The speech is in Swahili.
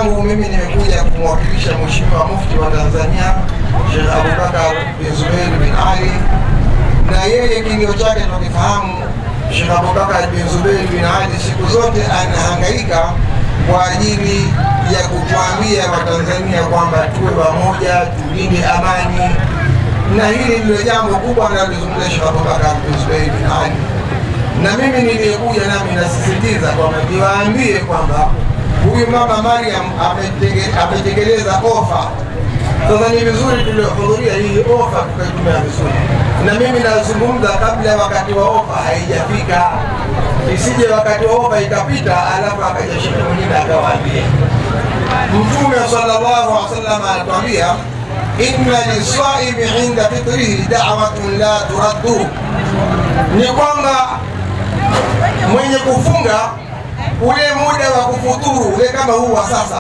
yangu mimi nimekuja kumwakilisha Mheshimiwa Mufti wa Tanzania Sheikh Abubakar bin Zubair bin Ali, na yeye kilio chake tunakifahamu. Sheikh Abubakar bin Zubair bin Ali siku zote anahangaika kwa ajili ya kutuambia Watanzania kwamba tuwe pamoja, tulinde amani, na hili ndilo jambo kubwa analozungumza Sheikh Abubakar bin Zubair bin Ali. Na mimi nilikuja nami nasisitiza kwamba niwaambie kwamba huyu mama Mariam ametekeleza ofa. Sasa ni vizuri tuliohudhuria hii ofa tukaitumia vizuri, na mimi nazungumza kabla wakati wa ofa haijafika, isije wakati wa ofa ikapita alafu akaja shekhe mwingine akawaambia. Mtume sallallahu alaihi wasallam anatuambia, inna lisaimi inda fitrihi da'watun la turaddu, ni kwamba mwenye kufunga ule muda wa kufuturu ule kama huu wa sasa,